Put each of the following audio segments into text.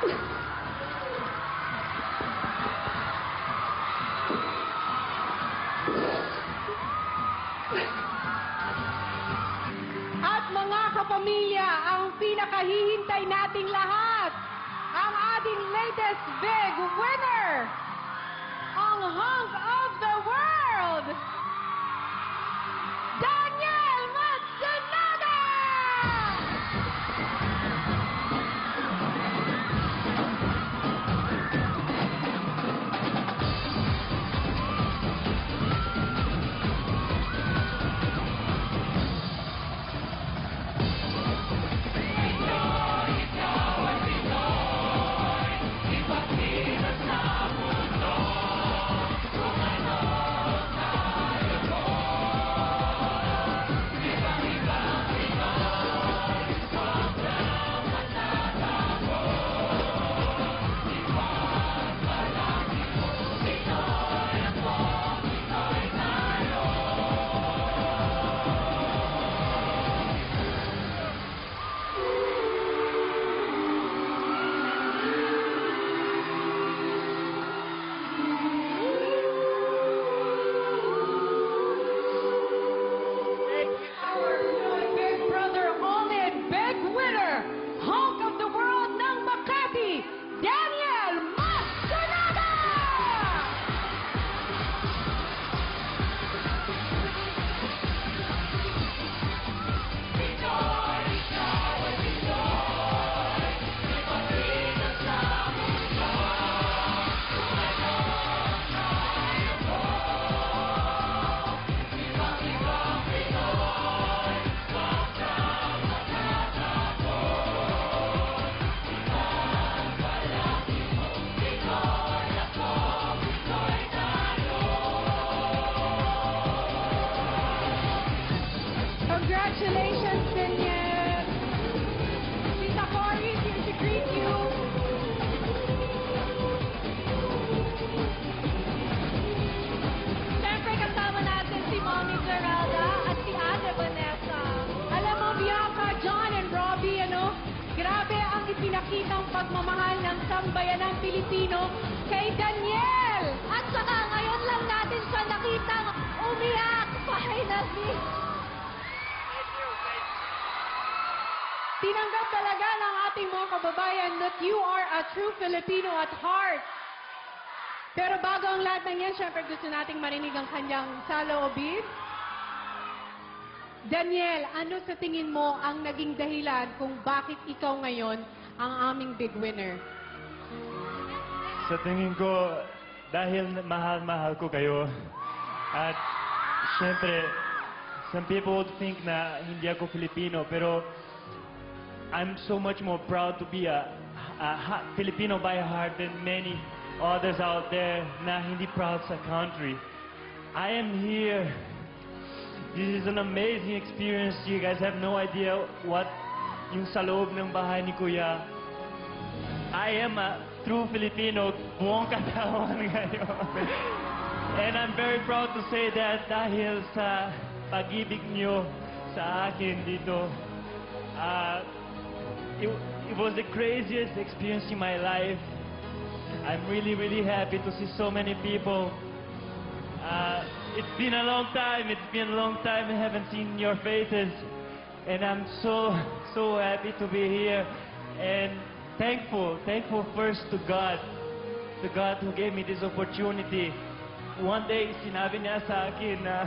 At mga kapamilya, ang pinakahihintay nating lahat, ang ating latest big winner, ang hunk of the world, Daniel Matsunaga! Congratulations, Daniel! Tita Cory is here to greet you. Siyempre, kasama natin si Mommy Geralda at si Ate Vanessa. Alam mo, Bianca, John, and Robbie, grabe ang ipinakitang pagmamahal ng sambayanang Pilipino kay Daniel! At saka ngayon lang natin siya nakitang umiyak. Finally! Tinanggap talaga ng ating mga kababayan that you are a true Filipino at heart. Pero bago ang lahat ng yan, syempre gusto nating marinig ang kanyang saloobin. Daniel, ano sa tingin mo ang naging dahilan kung bakit ikaw ngayon ang aming big winner? Sa tingin ko, dahil mahal-mahal ko kayo. At syempre, some people would think na hindi ako Filipino, pero I'm so much more proud to be a Filipino by heart than many others out there na hindi proud sa country. I am here. This is an amazing experience. You guys have no idea what yung sa loob ng bahay ni Kuya. I am a true Filipino, buong katawan ngayon. And I'm very proud to say that dahil sa pag-ibig niyo sa akin dito, it was the craziest experience in my life. I'm really, really happy to see so many people. It's been a long time. It's been a long time I haven't seen your faces. And I'm so, so happy to be here. And thankful first to God who gave me this opportunity. One day, sinabi niya sa akin na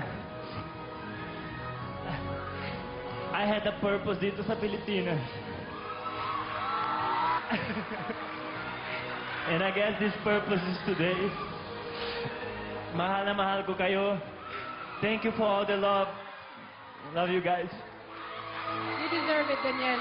I had a purpose dito sa Pilipinas. And I guess this purpose is today. Mahal na mahal ko kayo. Thank you for all the love. Love you guys. You deserve it, Daniel.